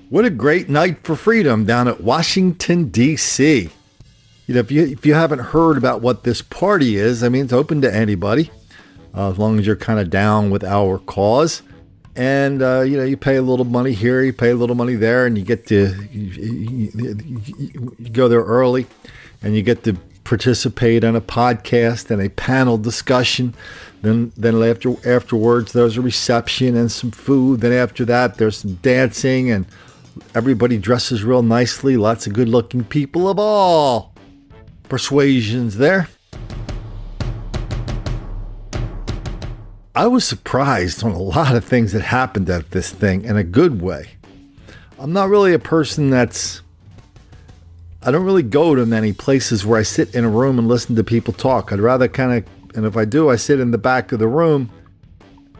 What a great night for freedom down at Washington, D.C. You know, if you haven't heard about what this party is, I mean, it's open to anybody, as long as you're kind of down with our cause. And, you pay a little money here, you pay a little money there, and you get to you go there early, and you get to participate in a podcast and a panel discussion. Then afterwards, there's a reception and some food. Then after that, there's some dancing, and everybody dresses real nicely. Lots of good-looking people of all persuasions there. I was surprised on a lot of things that happened at this thing in a good way. I'm not really a person I don't really go to many places where I sit in a room and listen to people talk. I'd rather and if I do, I sit in the back of the room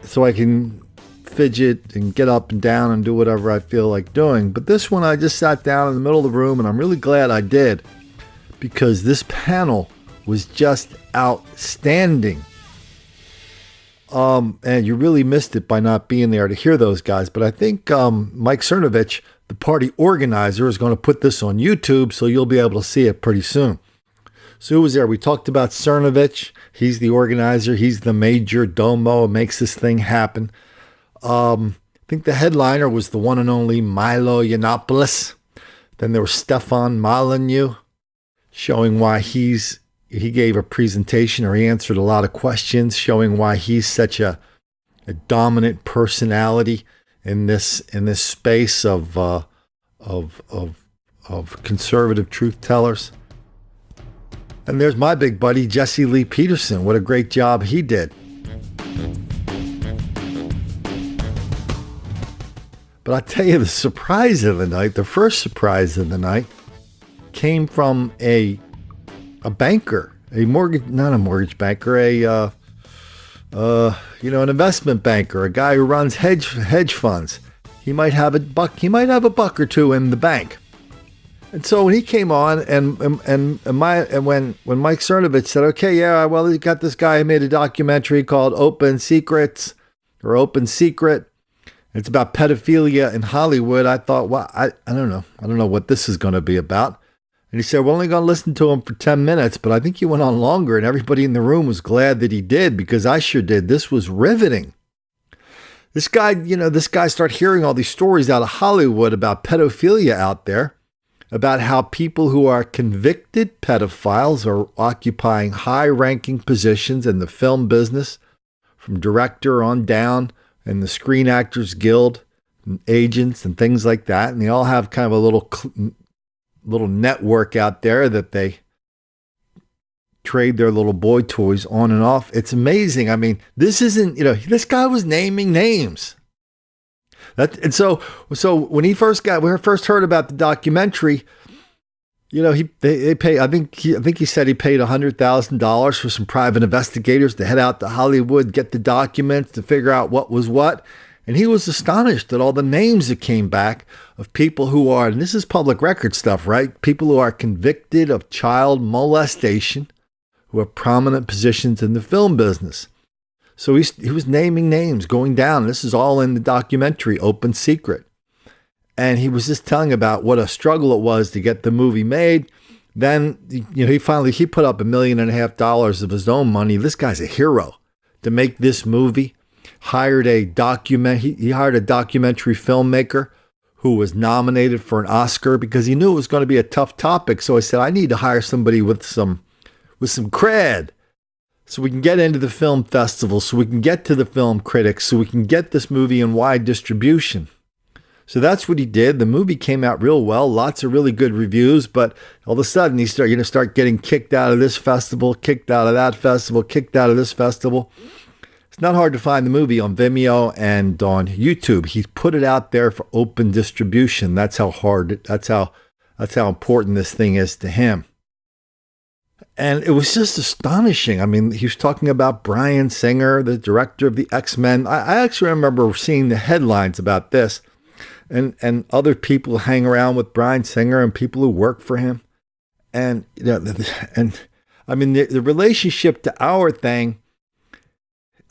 so I can fidget and get up and down and do whatever I feel like doing. But this one, I just sat down in the middle of the room, and I'm really glad I did, because this panel was just outstanding. And you really missed it by not being there to hear those guys. But I think Mike Cernovich, the party organizer, is going to put this on YouTube, so you'll be able to see it pretty soon. So who was there? We talked about Cernovich. He's the organizer. He's the major domo, makes this thing happen. I think the headliner was the one and only Milo Yiannopoulos. Then there was Stefan Molyneux, showing why he gave a presentation, or he answered a lot of questions, showing why he's such a dominant personality in this space of conservative truth tellers. And there's my big buddy Jesse Lee Peterson. What a great job he did. But I tell you, the surprise of the night, the first surprise of the night, came from a banker, not a mortgage banker, an investment banker, a guy who runs hedge funds. He might have a buck or two in the bank. And so when he came on, and when Mike Cernovich said, "Okay, yeah, well, he got this guy who made a documentary called Open Secrets or Open Secret. It's about pedophilia in Hollywood." I thought, well, I don't know. I don't know what this is going to be about. And he said, "We're only going to listen to him for 10 minutes, but I think he went on longer, and everybody in the room was glad that he did, because I sure did. This was riveting." This guy started hearing all these stories out of Hollywood about pedophilia out there, about how people who are convicted pedophiles are occupying high-ranking positions in the film business, from director on down, and the Screen Actors Guild, and agents and things like that. And they all have kind of a little network out there that they trade their little boy toys on and off. It's amazing. I mean, this isn't, this guy was naming names. So when we first heard about the documentary, they pay. I think he said he paid $100,000 for some private investigators to head out to Hollywood, get the documents to figure out what was what. And he was astonished at all the names that came back of people who are, and this is public record stuff, right? People who are convicted of child molestation, who have prominent positions in the film business. So he was naming names, going down. This is all in the documentary, Open Secret. And he was just telling about what a struggle it was to get the movie made. Then, he put up $1.5 million of his own money. This guy's a hero to make this movie. He hired a documentary filmmaker who was nominated for an Oscar, because he knew it was going to be a tough topic. So I said, I need to hire somebody with some cred, so we can get into the film festival, so we can get to the film critics, so we can get this movie in wide distribution. So that's what he did. The movie came out real well, lots of really good reviews, but all of a sudden he's going to start getting kicked out of this festival, kicked out of that festival, kicked out of this festival. It's not hard to find the movie on Vimeo and on YouTube. He put it out there for open distribution. That's how important this thing is to him. And it was just astonishing. I mean, he was talking about Bryan Singer, the director of the X-Men. I actually remember seeing the headlines about this, and other people hang around with Bryan Singer and people who work for him. And, I mean, the relationship to our thing,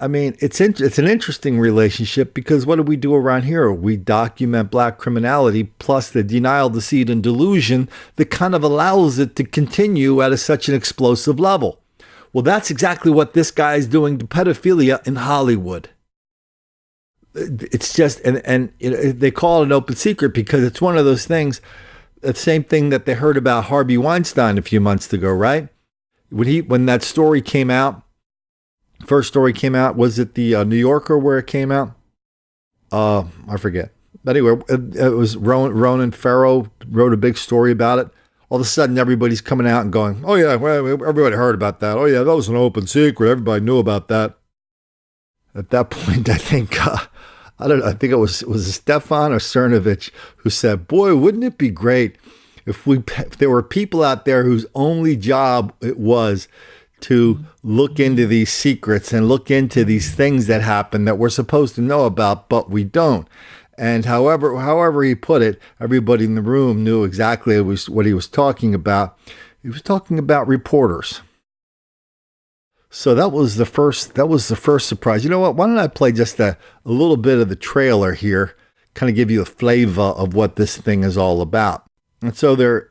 I mean, it's an interesting relationship because what do we do around here? We document black criminality plus the denial, deceit, and delusion that kind of allows it to continue at such an explosive level. Well, that's exactly what this guy is doing to pedophilia in Hollywood. It's just, and you know, they call it an open secret because it's one of those things, the same thing that they heard about Harvey Weinstein a few months ago, right? When that story came out, first story came out, was it the New Yorker where it came out? I forget. But anyway, it was Ronan Farrow wrote a big story about it. All of a sudden, everybody's coming out and going, oh yeah, well, everybody heard about that. Oh yeah, that was an open secret. Everybody knew about that. At that point, I think, I think it was Stefan or Cernovich who said, boy, wouldn't it be great if there were people out there whose only job it was to look into these secrets and look into these things that happen that we're supposed to know about, but we don't. And however he put it, everybody in the room knew exactly what he was talking about. He was talking about reporters. So that was the first surprise. You know what? Why don't I play just a little bit of the trailer here, kind of give you a flavor of what this thing is all about. And so they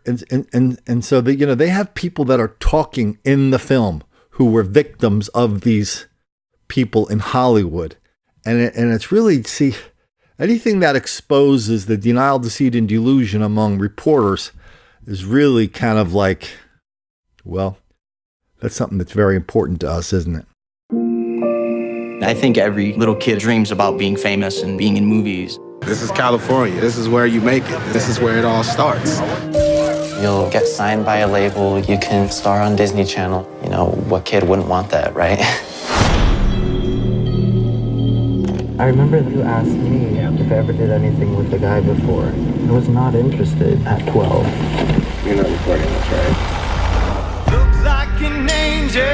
have people that are talking in the film who were victims of these people in Hollywood. And it's really, see, anything that exposes the denial, deceit, and delusion among reporters is really kind of like, well, that's something that's very important to us, isn't it? I think every little kid dreams about being famous and being in movies. This is California. This is where you make it. This is where it all starts. You'll get signed by a label. You can star on Disney Channel. You know, what kid wouldn't want that, right? I remember you asked me if I ever did anything with the guy before. I was not interested at 12. You're not recording this, right? Looks like an angel.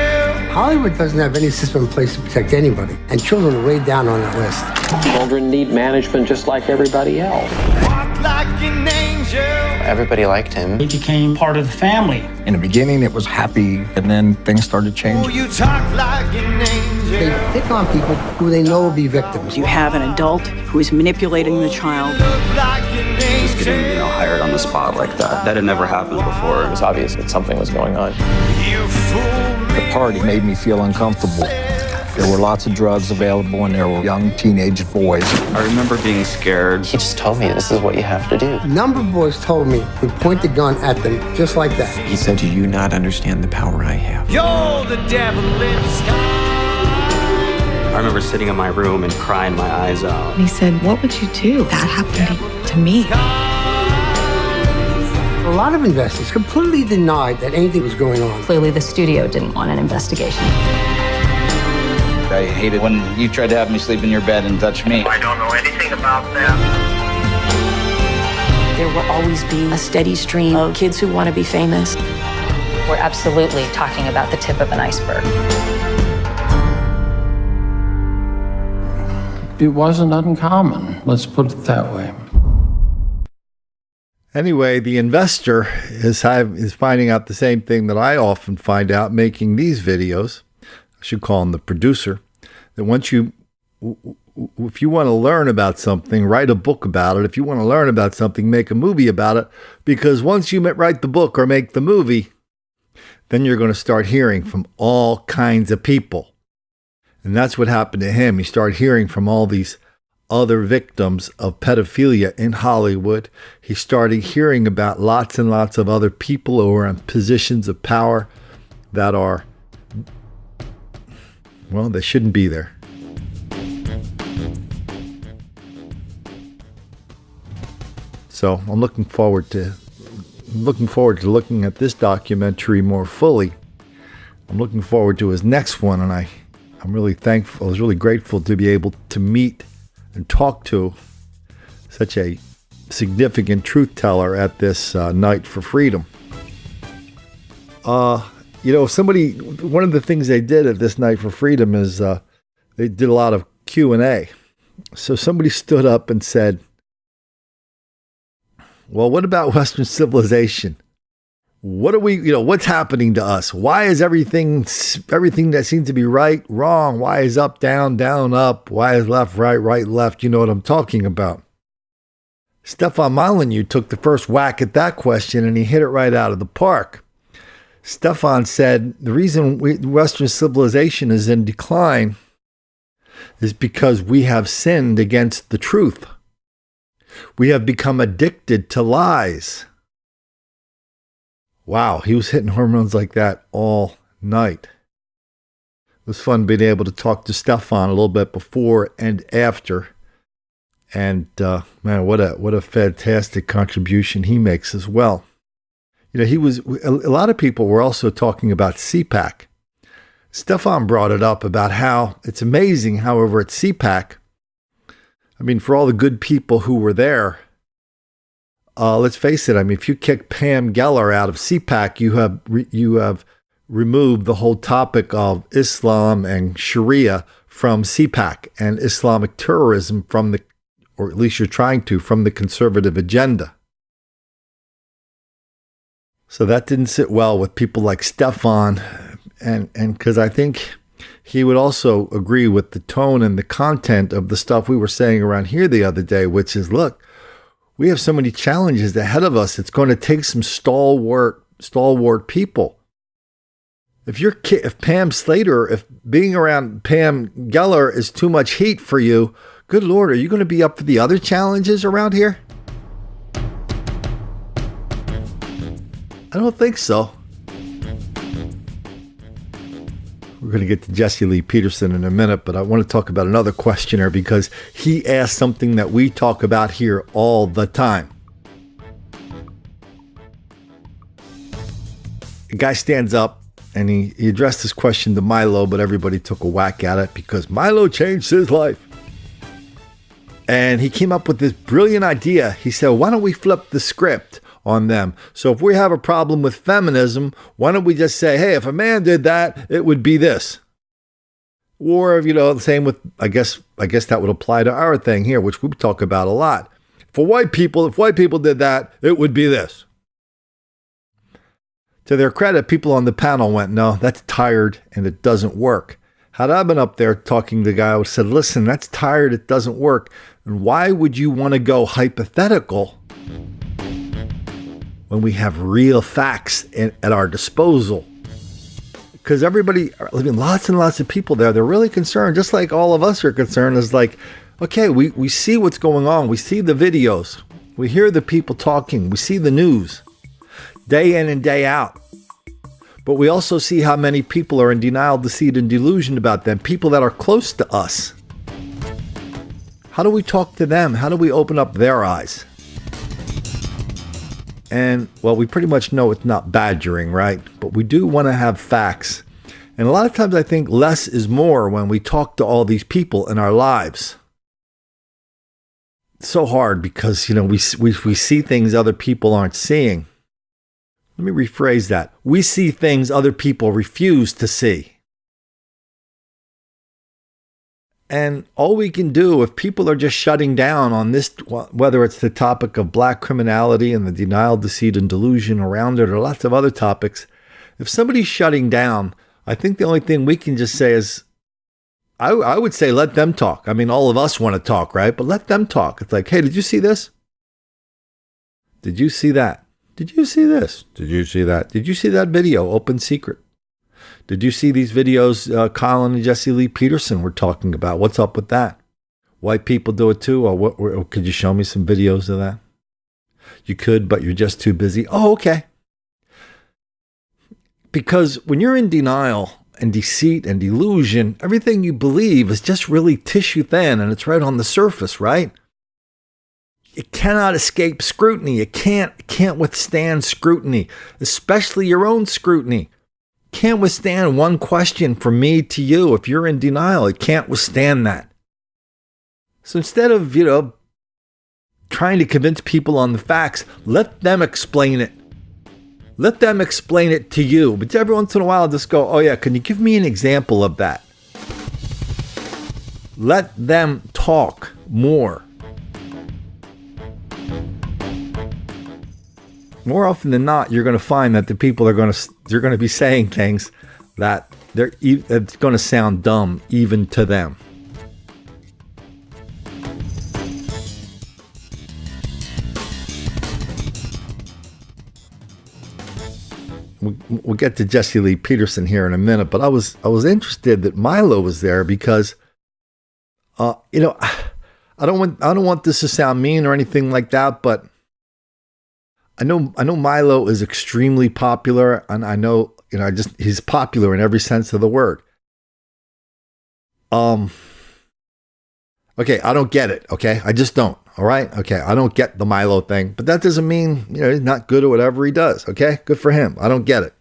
Hollywood doesn't have any system in place to protect anybody, and children are way down on that list. Children need management just like everybody else. Walk like an angel. Everybody liked him. He became part of the family. In the beginning, it was happy, and then things started changing. Oh, you talk like an angel. They pick on people who they know will be victims. You have an adult who is manipulating the child. Just getting, hired on the spot like that. That had never happened before. It was obvious that something was going on. The party made me feel uncomfortable. There were lots of drugs available, and there were young teenage boys. I remember being scared. He just told me this is what you have to do. A number of boys told me to point the gun at them just like that. He said, do you not understand the power I have? You're the devil in disguise. I remember sitting in my room and crying my eyes out. And he said, what would you do? That happened to me. A lot of investors completely denied that anything was going on. Clearly, the studio didn't want an investigation. I hated when you tried to have me sleep in your bed and touch me. I don't know anything about that. There will always be a steady stream of kids who want to be famous. We're absolutely talking about the tip of an iceberg. It wasn't uncommon, let's put it that way. Anyway, the investor is finding out the same thing that I often find out making these videos. I should call him the producer. That if you want to learn about something, write a book about it. If you want to learn about something, make a movie about it. Because once you write the book or make the movie, then you're going to start hearing from all kinds of people. And that's what happened to him. He started hearing from all these other victims of pedophilia in Hollywood. He started hearing about lots and lots of other people who are in positions of power that are, well, they shouldn't be there. So I'm looking forward to looking at this documentary more fully. I'm looking forward to his next one, and I'm really thankful. I was really grateful to be able to meet and talk to such a significant truth teller at this Night for Freedom. One of the things they did at this Night for Freedom is they did a lot of Q&A. So somebody stood up and said, well, what about Western civilization? what's happening to us? Why is everything that seems to be right, wrong? Why is up, down, down, up? Why is left, right, left? You know what I'm talking about. Stefan Molyneux took the first whack at that question and he hit it right out of the park. Stefan said the reason Western civilization is in decline is because we have sinned against the truth. We have become addicted to lies. Wow, he was hitting hormones like that all night. It was fun being able to talk to Stefan a little bit before and after. And man, what a fantastic contribution he makes as well. A lot of people were also talking about CPAC. Stefan brought it up about how it's amazing, however, at CPAC, for all the good people who were there, let's face it, if you kick Pam Geller out of CPAC, you have removed the whole topic of Islam and Sharia from CPAC and Islamic terrorism or at least you're trying to, from the conservative agenda. So that didn't sit well with people like Stefan, and because I think he would also agree with the tone and the content of the stuff we were saying around here the other day, which is, look, we have so many challenges ahead of us. It's going to take some stalwart people. If Pam Slater, if being around Pam Geller is too much heat for you, good Lord, are you going to be up for the other challenges around here? I don't think so. We're going to get to Jesse Lee Peterson in a minute, but I want to talk about another questioner because he asked something that we talk about here all the time. A guy stands up and he addressed this question to Milo, but everybody took a whack at it because Milo changed his life. And he came up with this brilliant idea. He said, why don't we flip the script on them? So if we have a problem with feminism, why don't we just say, hey, if a man did that, it would be this. Or, the same with, I guess that would apply to our thing here, which we talk about a lot. For white people, if white people did that, it would be this. To their credit, people on the panel went, no, that's tired and it doesn't work. Had I been up there talking to the guy, I would have said, listen, that's tired, it doesn't work. And why would you want to go hypothetical when we have real facts at our disposal? Because lots and lots of people there, they're really concerned, just like all of us are concerned, is like, okay, we see what's going on. We see the videos. We hear the people talking. We see the news day in and day out. But we also see how many people are in denial, deceit, and delusion about them, people that are close to us. How do we talk to them? How do we open up their eyes? And, well, we pretty much know it's not badgering, right? But we do want to have facts. And a lot of times I think less is more when we talk to all these people in our lives. It's so hard because, we see things other people aren't seeing. Let me rephrase that. We see things other people refuse to see. And all we can do, if people are just shutting down on this, whether it's the topic of black criminality and the denial, deceit, and delusion around it, or lots of other topics, if somebody's shutting down, I think the only thing we can just say is, I would say let them talk. All of us want to talk, right? But let them talk. It's like, hey, did you see this? Did you see that? Did you see this? Did you see that? Did you see that video, Open Secret? Did you see these videos Colin and Jesse Lee Peterson were talking about? What's up with that? White people do it too? Or could you show me some videos of that? You could, but you're just too busy. Oh, okay. Because when you're in denial and deceit and delusion, everything you believe is just really tissue thin and it's right on the surface, right? It cannot escape scrutiny. It can't withstand scrutiny, especially your own scrutiny. Can't withstand one question from me to you. If you're in denial, it can't withstand that. So instead of, trying to convince people on the facts, let them explain it. Let them explain it to you. But every once in a while, just go, oh yeah, can you give me an example of that? Let them talk more. more often than not, you're going to find that the people they're going to be saying things that it's going to sound dumb even to them. We'll get to Jesse Lee Peterson here in a minute, but I was interested that Milo was there because, I don't want this to sound mean or anything like that, but I know Milo is extremely popular, and I know he's popular in every sense of the word. Okay, I don't get it. Okay, I just don't. All right. Okay, I don't get the Milo thing, but that doesn't mean he's not good at whatever he does. Okay, good for him. I don't get it.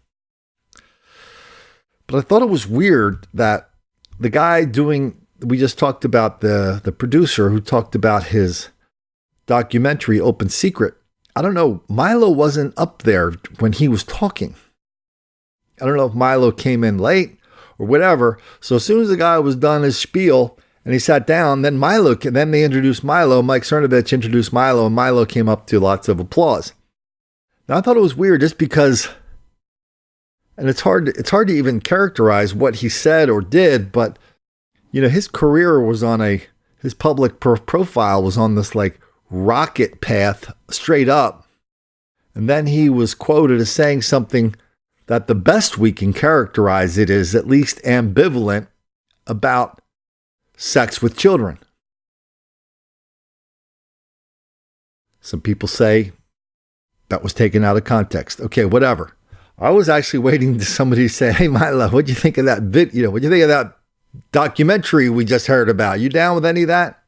But I thought it was weird that the guy we just talked about the producer who talked about his documentary Open Secret. I don't know. Milo wasn't up there when he was talking. I don't know if Milo came in late or whatever. So as soon as the guy was done his spiel and he sat down, then they introduced Milo. Mike Cernovich introduced Milo, and Milo came up to lots of applause. Now I thought it was weird just because, and it's hard to even characterize what he said or did, but his career was his public profile was on this like rocket path straight up. And then he was quoted as saying something that the best we can characterize it is at least ambivalent about sex with children. Some people say that was taken out of context. Okay, whatever. I was actually waiting to somebody say, "Hey, Milo, what'd you think of that video? What'd you think of that documentary we just heard about? You down with any of that?"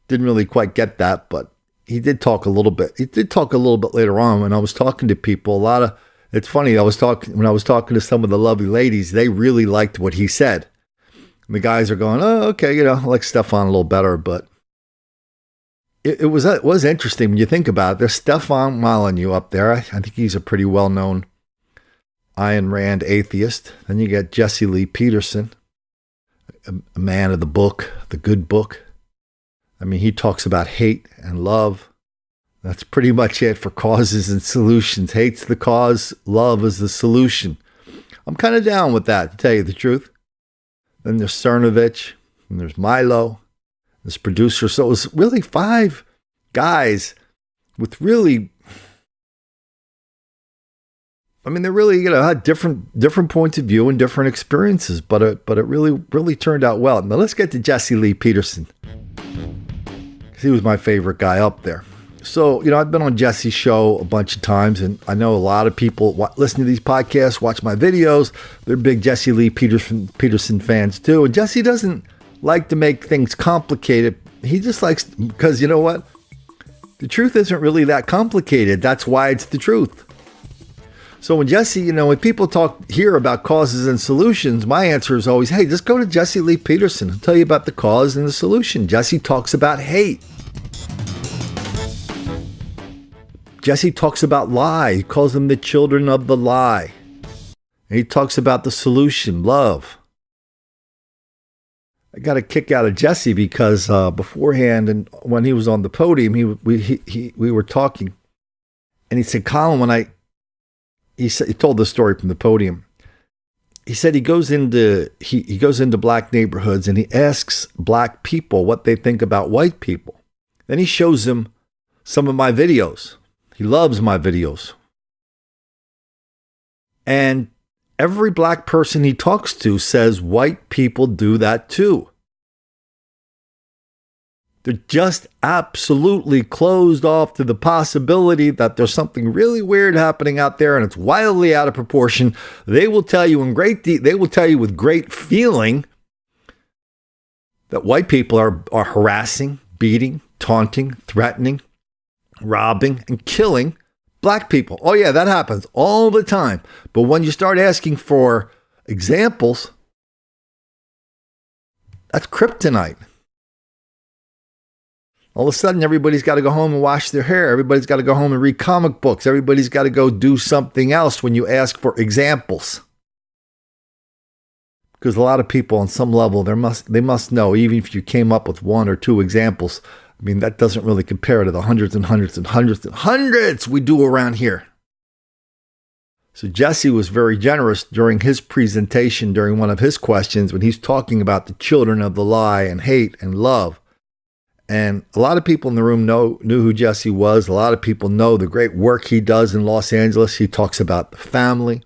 Didn't really quite get that, but he did talk a little bit. He did talk a little bit later on when I was talking to people. It's funny, when I was talking to some of the lovely ladies, they really liked what he said. And the guys are going, "Oh, okay, I like Stefan a little better," but it was interesting when you think about it. There's Stefan Molyneux up there. I think he's a pretty well-known Ayn Rand atheist. Then you got Jesse Lee Peterson, a man of the book, the good book. I mean, he talks about hate and love. That's pretty much it for causes and solutions. Hate's the cause, love is the solution. I'm kind of down with that, to tell you the truth. Then there's Cernovich, and there's Milo, this producer. So it was really 5 guys with really, they're really, had different points of view and different experiences, but it really turned out well. Now let's get to Jesse Lee Peterson, because he was my favorite guy up there. So, I've been on Jesse's show a bunch of times, and I know a lot of people listen to these podcasts, watch my videos. They're big Jesse Lee Peterson fans too. And Jesse doesn't like to make things complicated. He just likes, because you know what? The truth isn't really that complicated. That's why it's the truth. So when Jesse, when people talk here about causes and solutions, my answer is always, hey, just go to Jesse Lee Peterson. He'll tell you about the cause and the solution. Jesse talks about hate. Jesse talks about lie. He calls them the children of the lie. And he talks about the solution, love. I got a kick out of Jesse because beforehand, and when he was on the podium, we were talking, and he said, "Colin, he told the story from the podium. He said he goes into black neighborhoods and he asks black people what they think about white people. Then he shows them some of my videos. He loves my videos. And every black person he talks to says white people do that too. They're just absolutely closed off to the possibility that there's something really weird happening out there and it's wildly out of proportion. They will tell you with great feeling that white people are harassing, beating, taunting, threatening, robbing, and killing black people. Oh yeah, that happens all the time. But when you start asking for examples, that's kryptonite. All of a sudden, everybody's got to go home and wash their hair. Everybody's got to go home and read comic books. Everybody's got to go do something else when you ask for examples. Because a lot of people on some level, they must know, even if you came up with 1 or 2 examples, I mean, that doesn't really compare to the hundreds and hundreds and hundreds and hundreds we do around here. So Jesse was very generous during his presentation, during one of his questions, when he's talking about the children of the lie and hate and love. And a lot of people in the room knew who Jesse was. A lot of people know the great work he does in Los Angeles. He talks about the family,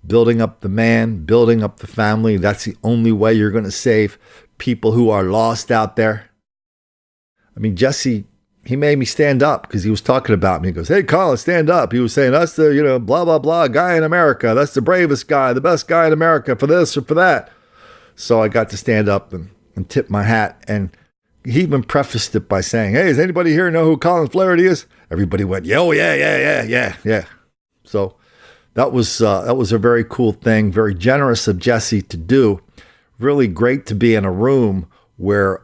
building up the man, building up the family. That's the only way you're going to save people who are lost out there. I mean, Jesse, he made me stand up because he was talking about me. He goes, "Hey, Colin, stand up." He was saying, "That's the, blah, blah, blah guy in America. That's the bravest guy, the best guy in America for this or for that." So I got to stand up and tip my hat. And he even prefaced it by saying, "Hey, does anybody here know who Colin Flaherty is?" Everybody went, "Oh, yeah. So that was a very cool thing, very generous of Jesse to do. Really great to be in a room where,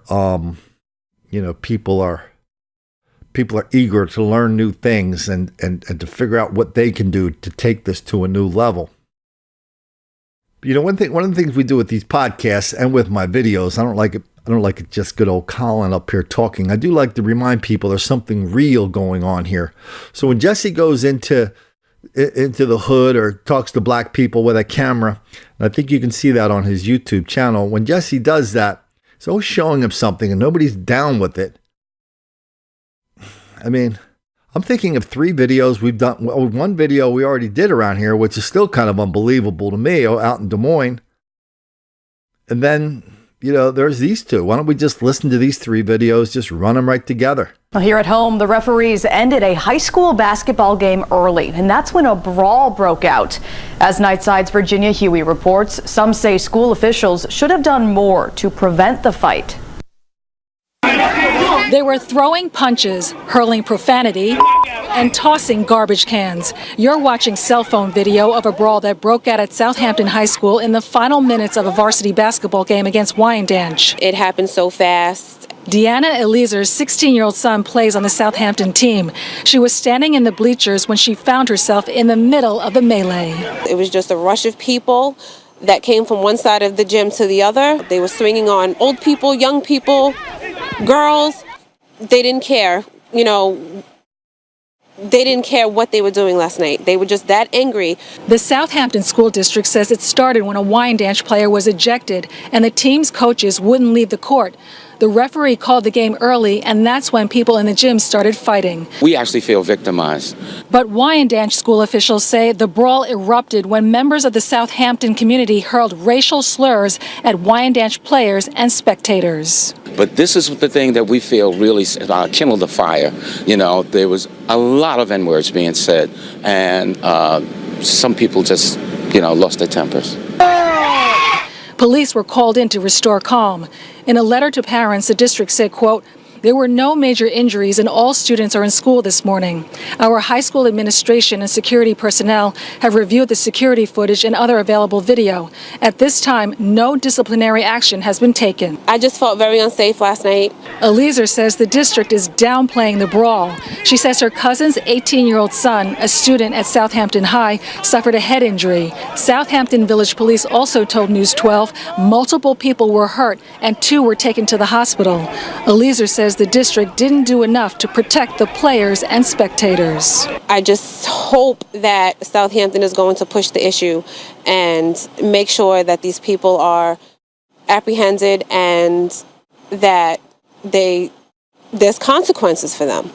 people are eager to learn new things and to figure out what they can do to take this to a new level. One of the things we do with these podcasts and with my videos, I don't like it just good old Colin up here talking. I do like to remind people there's something real going on here. So when Jesse goes into the hood or talks to black people with a camera, and I think you can see that on his YouTube channel, when Jesse does that, he's always showing him something and nobody's down with it. I mean, I'm thinking of 3 videos we've done. Well, one video we already did around here, which is still kind of unbelievable to me, out in Des Moines. And then, there's these 2. Why don't we just listen to these 3 videos, just run them right together? Well, here at home, the referees ended a high school basketball game early, and that's when a brawl broke out. As Nightside's Virginia Huey reports, some say school officials should have done more to prevent the fight. They were throwing punches, hurling profanity, and tossing garbage cans. You're watching cell phone video of a brawl that broke out at Southampton High School in the final minutes of a varsity basketball game against Wyandanch. It happened so fast. Deanna Elieser's 16-year-old son plays on the Southampton team. She was standing in the bleachers when she found herself in the middle of the melee. It was just a rush of people that came from one side of the gym to the other. They were swinging on old people, young people, girls. They didn't care, they didn't care what they were doing last night. They were just that angry. The Southampton School District says it started when a Wyandanch player was ejected and the team's coaches wouldn't leave the court. The referee called the game early, and that's when people in the gym started fighting. We actually feel victimized. But Wyandanch school officials say the brawl erupted when members of the Southampton community hurled racial slurs at Wyandanch players and spectators. But this is the thing that we feel really kindled the fire. There was a lot of N-words being said, and some people just, lost their tempers. Police were called in to restore calm. In a letter to parents, the district said, quote, "There were no major injuries and all students are in school this morning. Our high school administration and security personnel have reviewed the security footage and other available video. At this time, no disciplinary action has been taken." I just felt very unsafe last night. Eliezer says the district is downplaying the brawl. She says her cousin's 18-year-old son, a student at Southampton High, suffered a head injury. Southampton Village Police also told News 12 multiple people were hurt and 2 were taken to the hospital. Eliezer says the district didn't do enough to protect the players and spectators. I just hope that Southampton is going to push the issue and make sure that these people are apprehended and that there's consequences for them.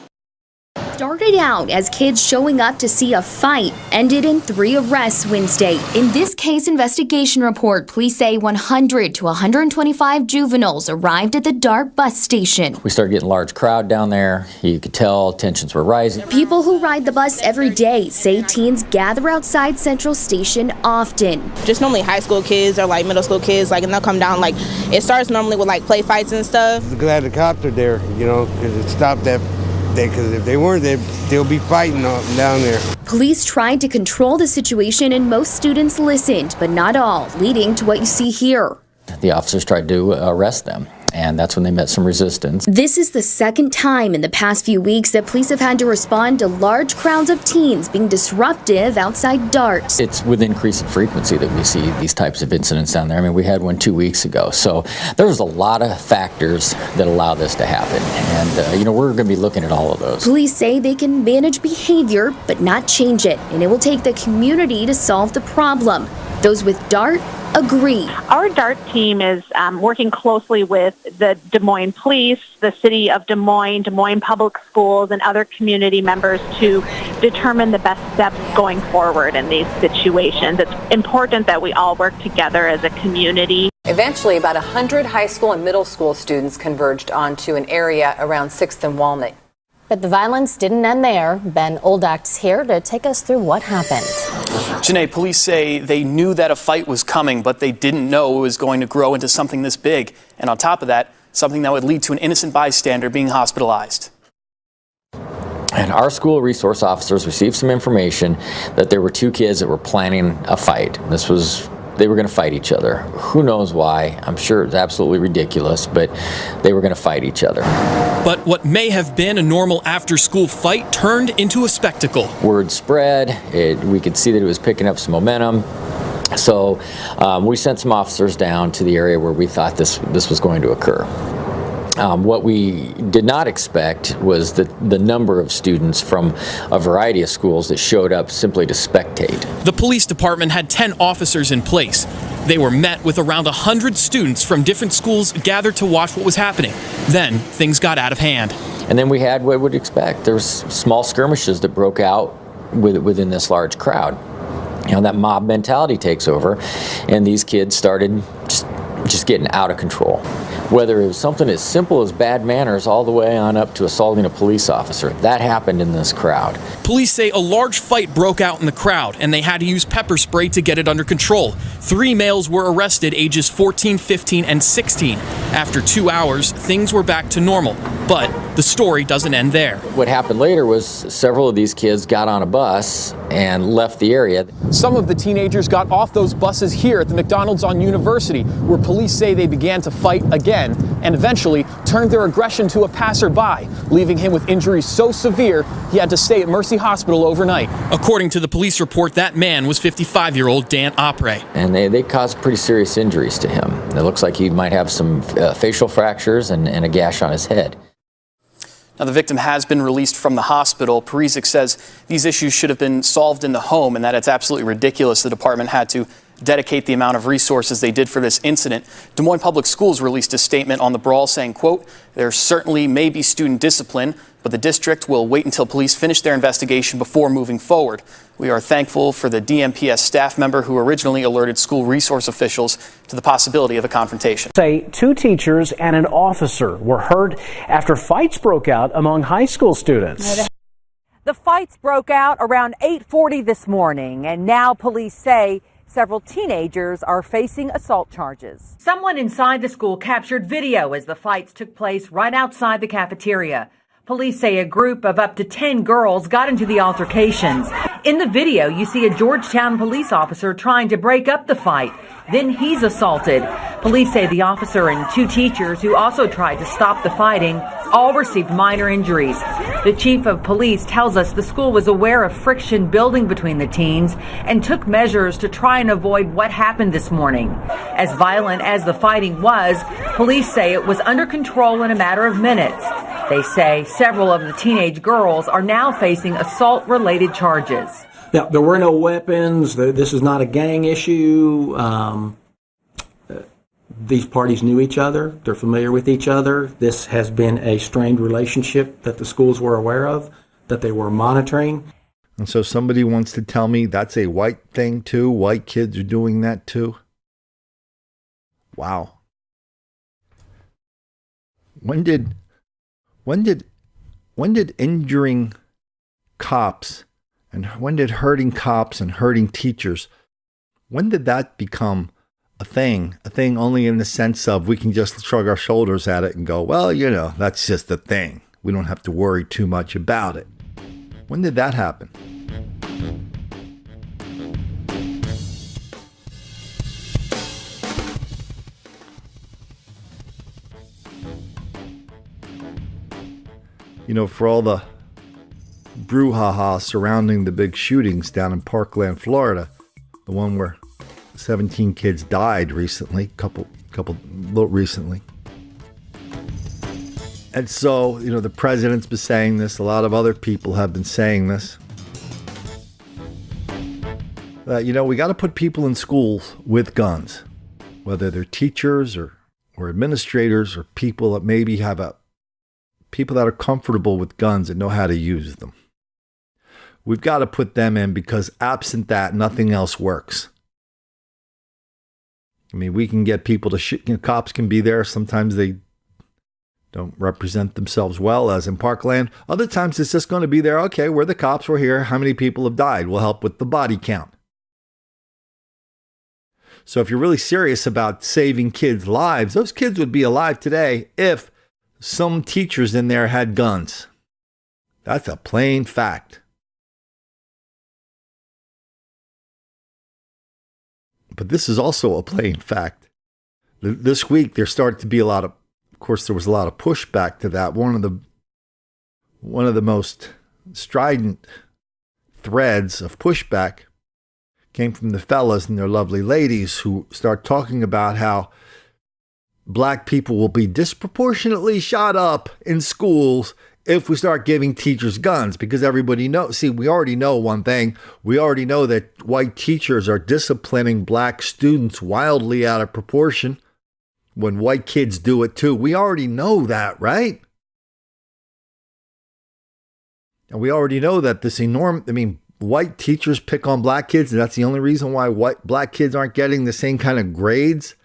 Started out as kids showing up to see a fight, ended in 3 arrests Wednesday. In this case investigation report, police say 100 to 125 juveniles arrived at the DART bus station. We started getting a large crowd down there. You could tell tensions were rising. People who ride the bus every day say teens gather outside Central Station often. Just normally high school kids or middle school kids, and they'll come down, it starts normally with play fights and stuff. Glad the cops are there, because it stopped that. Because if they weren't, they'll be fighting down there. Police tried to control the situation and most students listened, but not all, leading to what you see here. The officers tried to arrest them. and that's when they met some resistance. This is the second time in the past few weeks that police have had to respond to large crowds of teens being disruptive outside DART. It's with increasing frequency that we see these types of incidents down there. I mean, we had one 2 weeks ago. So there's a lot of factors that allow this to happen. And, we're going to be looking at all of those. Police say they can manage behavior, but not change it. And it will take the community to solve the problem. Those with DART agree. Our DART team is working closely with the Des Moines Police, the City of Des Moines, Des Moines Public Schools, and other community members to determine the best steps going forward in these situations. It's important that we all work together as a community. Eventually, about 100 high school and middle school students converged onto an area around 6th and Walnut. But the violence didn't end there. Ben Oldacht's here to take us through what happened. Janae, police say they knew that a fight was coming, but they didn't know it was going to grow into something this big. And on top of that, something that would lead to an innocent bystander being hospitalized. And our school resource officers received some information that there were two kids that were planning a fight. They were going to fight each other. Who knows why? I'm sure it's absolutely ridiculous, but they were going to fight each other. But what may have been a normal after-school fight turned into a spectacle. Word spread. We could see that it was picking up some momentum. So we sent some officers down to the area where we thought this was going to occur. What we did not expect was the number of students from a variety of schools that showed up simply to spectate. The police department had 10 officers in place. They were met with around 100 students from different schools gathered to watch what was happening. Then things got out of hand. And then we had what we would expect. There was small skirmishes that broke out within this large crowd. That mob mentality takes over, and these kids started just getting out of control. Whether it was something as simple as bad manners all the way on up to assaulting a police officer, that happened in this crowd. Police say a large fight broke out in the crowd, and they had to use pepper spray to get it under control. 3 males were arrested, ages 14, 15, and 16. After 2 hours, things were back to normal. But the story doesn't end there. What happened later was several of these kids got on a bus and left the area. Some of the teenagers got off those buses here at the McDonald's on University, where police say they began to fight again and eventually turned their aggression to a passerby, leaving him with injuries so severe he had to stay at Mercy Hospital overnight. According to the police report, that man was 55-year-old Dan Opre. And they caused pretty serious injuries to him. It looks like he might have some facial fractures and a gash on his head. Now, the victim has been released from the hospital. Parizek says these issues should have been solved in the home and that it's absolutely ridiculous the department had to dedicate the amount of resources they did for this incident. Des Moines Public Schools released a statement on the brawl saying, quote, "There certainly may be student discipline, but the district will wait until police finish their investigation before moving forward. We are thankful for the DMPS staff member who originally alerted school resource officials to the possibility of a confrontation." Say 2 teachers and an officer were hurt after fights broke out among high school students. The fights broke out around 8:40 this morning, and now police say several teenagers are facing assault charges. Someone inside the school captured video as the fights took place right outside the cafeteria. Police say a group of up to 10 girls got into the altercations. In the video, you see a Georgetown police officer trying to break up the fight. Then he's assaulted. Police say the officer and 2 teachers who also tried to stop the fighting all received minor injuries. The chief of police tells us the school was aware of friction building between the teens and took measures to try and avoid what happened this morning. As violent as the fighting was, police say it was under control in a matter of minutes. They say several of the teenage girls are now facing assault-related charges. Now, there were no weapons. This is not a gang issue. These parties knew each other. They're familiar with each other. This has been a strained relationship that the schools were aware of, that they were monitoring. And so somebody wants to tell me that's a white thing too? White kids are doing that too? Wow. When did injuring cops and when did hurting cops and hurting teachers, when did that become a thing only in the sense of we can just shrug our shoulders at it and go, well, that's just a thing. We don't have to worry too much about it. When did that happen? for all the brouhaha surrounding the big shootings down in Parkland, Florida, the one where 17 kids died recently, recently. And so, the president's been saying this. A lot of other people have been saying this. We got to put people in schools with guns, whether they're teachers or administrators or people that maybe people that are comfortable with guns and know how to use them. We've got to put them in because absent that, nothing else works. I mean, we can get people to shoot. Cops can be there. Sometimes they don't represent themselves well, as in Parkland. Other times it's just going to be there. Okay, we're the cops. We're here. How many people have died? We'll help with the body count. So if you're really serious about saving kids' lives, those kids would be alive today if some teachers in there had guns. That's a plain fact. But this is also a plain fact. This week, there started to be of course, there was a lot of pushback to that. One of the most strident threads of pushback came from the fellas and their lovely ladies who start talking about how black people will be disproportionately shot up in schools if we start giving teachers guns, because everybody knows. See, we already know one thing. We already know that white teachers are disciplining black students wildly out of proportion when white kids do it too. We already know that, right? And we already know that white teachers pick on black kids, and that's the only reason why black kids aren't getting the same kind of grades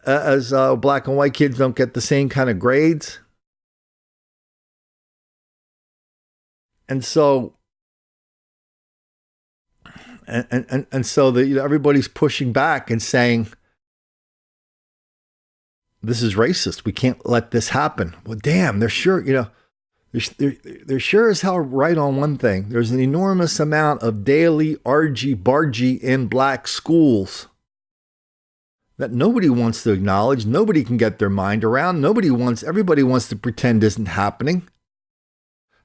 as black and white kids don't get the same kind of grades. And so, everybody's pushing back and saying, this is racist. We can't let this happen. Well, damn, they're sure, they're sure as hell right on one thing. There's an enormous amount of daily argy-bargy in black schools that nobody wants to acknowledge. Nobody can get their mind around. Everybody wants to pretend isn't happening.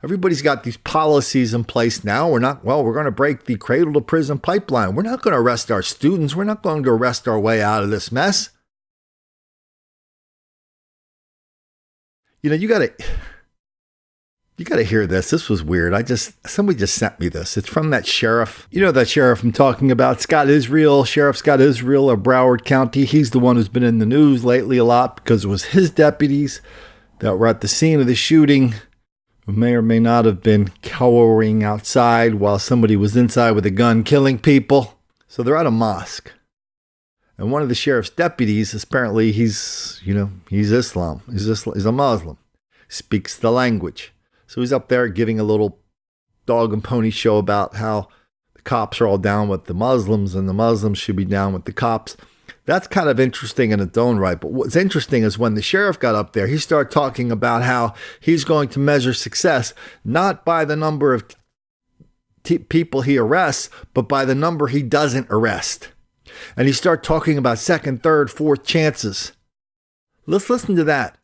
Everybody's got these policies in place now. We're going to break the cradle to prison pipeline. We're not going to arrest our students. We're not going to arrest our way out of this mess. You got to hear this. This was weird. Somebody just sent me this. It's from that sheriff. That sheriff I'm talking about, Sheriff Scott Israel of Broward County. He's the one who's been in the news lately a lot because it was his deputies that were at the scene of the shooting, who may or may not have been cowering outside while somebody was inside with a gun killing people. So they're at a mosque. And one of the sheriff's deputies, apparently he's Islam. He's a Muslim. Speaks the language. So he's up there giving a little dog and pony show about how the cops are all down with the Muslims and the Muslims should be down with the cops. That's kind of interesting in its own right. But what's interesting is when the sheriff got up there, he started talking about how he's going to measure success not by the number of people he arrests, but by the number he doesn't arrest. And he started talking about second, third, fourth chances. Let's listen to that.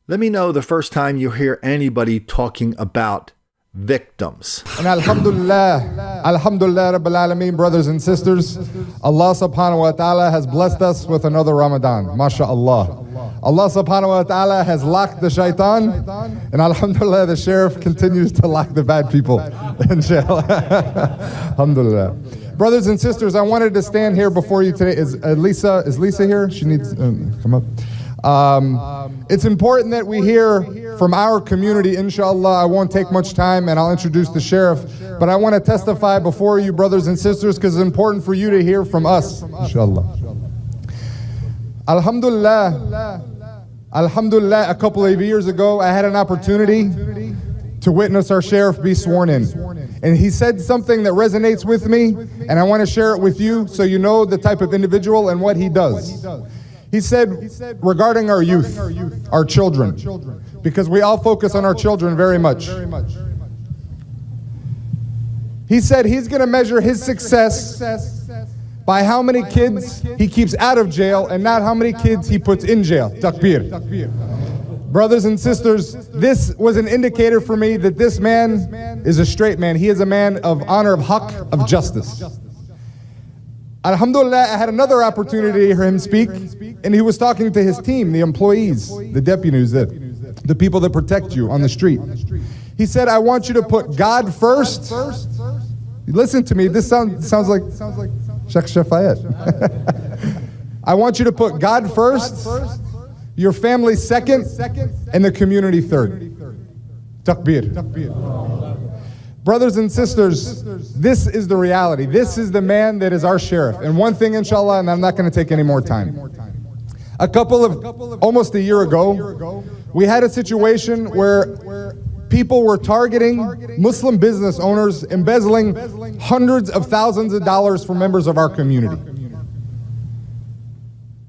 Let me know the first time you hear anybody talking about victims. And alhamdulillah, Rabbil Alameen, brothers and sisters, Allah subhanahu wa ta'ala has blessed us with another Ramadan, mashaAllah. Allah subhanahu wa ta'ala has locked the shaitan, and alhamdulillah, the sheriff continues to lock the bad people, inshallah. Alhamdulillah. Brothers and sisters, I wanted to stand here before you today. Is Lisa here? She needs come up. It's important that we hear from our community, inshallah. I won't take much time and I'll introduce the sheriff, but I want to testify before you, brothers and sisters, because it's important for you to hear from us, inshallah. Alhamdulillah, a couple of years ago, I had an opportunity to witness our sheriff be sworn in. And he said something that resonates with me, and I want to share it with you so you know the type of individual and what he does. He said regarding our youth, our children, because we all focus on our children very much. He said he's going to measure his success by how many kids he keeps out of jail and not how many kids he puts in jail. Takbir. Brothers and sisters, this was an indicator for me that this man is a straight man. He is a man of honor, of haqq, of justice. Alhamdulillah, I had another opportunity to hear him speak, and he was talking to his team, the employees, the deputies, the people that protect you on the street. He said, I want you to put God first. Listen to me, this sounds like Sheikh Shafayet. I want you to put God first, your family second, and the community third. Takbir. Brothers and sisters, this is the reality. This is the man that is our sheriff. And one thing, inshallah, and I'm not going to take any more time. Almost a year ago, we had a situation where people were targeting Muslim business owners, embezzling hundreds of thousands of dollars from members of our community.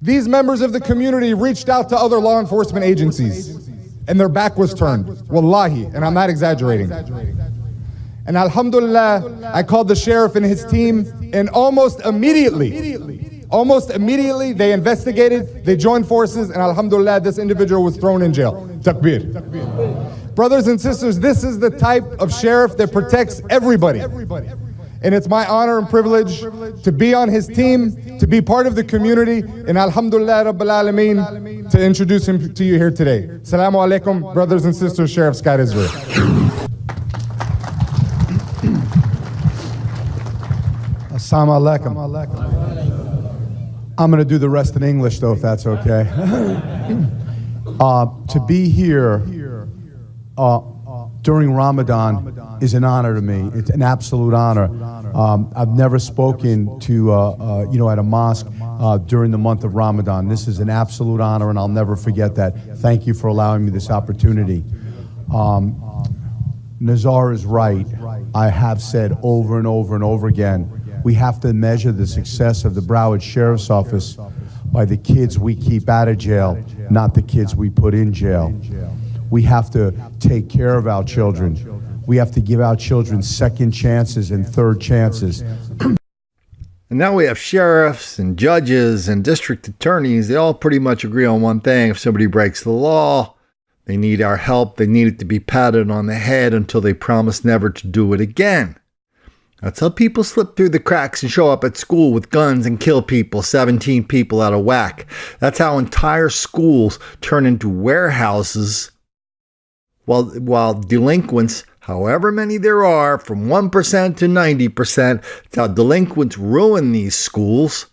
These members of the community reached out to other law enforcement agencies, and their back was turned. Wallahi, and I'm not exaggerating. And alhamdulillah, I called the sheriff and his team, and almost immediately, they investigated, they joined forces, and alhamdulillah, this individual was thrown in jail. Takbir. Brothers and sisters, this is the type of sheriff that protects everybody. And it's my honor and privilege to be on his team, to be part of the community, and alhamdulillah Rabbil Alameen, to introduce him to you here today. Assalamu alaikum, brothers and sisters, Sheriff Scott Israel. Assalamu alaikum. I'm going to do the rest in English, though, if that's okay. To be here during Ramadan is an honor to me. It's an absolute honor. I've never spoken to, at a mosque during the month of Ramadan. This is an absolute honor, and I'll never forget that. Thank you for allowing me this opportunity. Nazar is right. I have said over and over and over again, we have to measure the success of the Broward Sheriff's Office by the kids we keep out of jail, not the kids we put in jail. We have to take care of our children. We have to give our children second chances and third chances. And now we have sheriffs and judges and district attorneys. They all pretty much agree on one thing. If somebody breaks the law, they need our help. They need it to be patted on the head until they promise never to do it again. That's how people slip through the cracks and show up at school with guns and kill people, 17 people out of whack. That's how entire schools turn into warehouses while delinquents, however many there are, from 1% to 90%, it's how delinquents ruin these schools.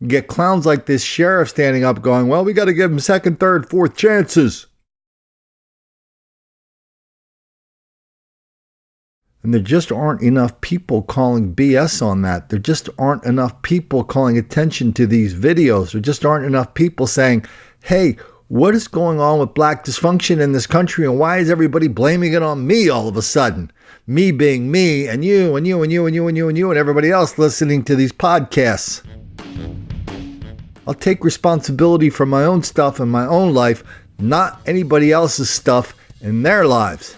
You get clowns like this sheriff standing up going, well, we got to give them second, third, fourth chances. And there just aren't enough people calling BS on that. There just aren't enough people calling attention to these videos. There just aren't enough people saying, hey, what is going on with black dysfunction in this country, and why is everybody blaming it on me all of a sudden? Me being me, and you, and you, and you, and you, and you, and you, and everybody else listening to these podcasts. I'll take responsibility for my own stuff in my own life, not anybody else's stuff in their lives.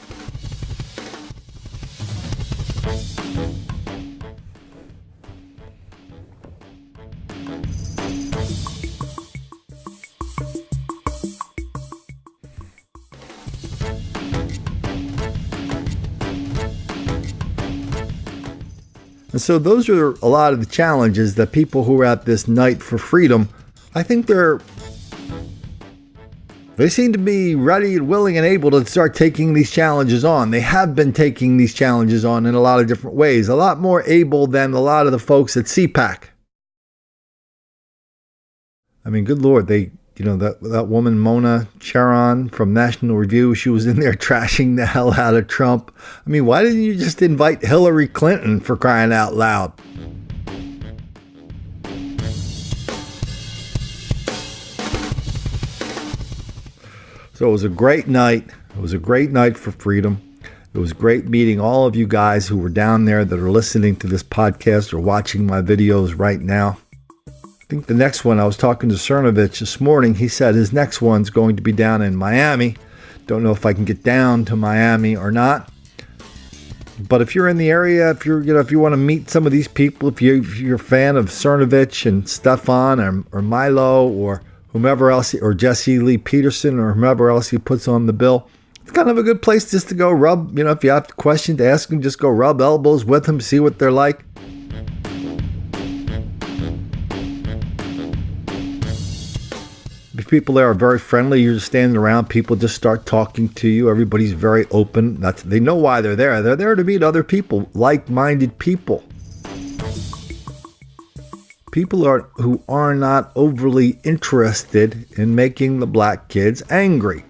And so those are a lot of the challenges that people who are at this night for freedom, I think they seem to be ready and willing and able to start taking these challenges on. They have been taking these challenges on in a lot of different ways, a lot more able than a lot of the folks at CPAC. I mean, good Lord, that woman, Mona Charon from National Review, she was in there trashing the hell out of Trump. I mean, why didn't you just invite Hillary Clinton, for crying out loud? So it was a great night. It was a great night for freedom. It was great meeting all of you guys who were down there that are listening to this podcast or watching my videos right now. I think the next one, I was talking to Cernovich this morning. He said his next one's going to be down in Miami. Don't know if I can get down to Miami or not. But if you're in the area, if you want to meet some of these people, if you're a fan of Cernovich and Stefan or Milo or whomever else, or Jesse Lee Peterson, or whomever else he puts on the bill. It's kind of a good place just to go rub, if you have a question to ask them, just go rub elbows with them, see what they're like. People there are very friendly. You're just standing around. People just start talking to you. Everybody's very open. They know why they're there. They're there to meet other people, like-minded people. People who are not overly interested in making the black kids angry.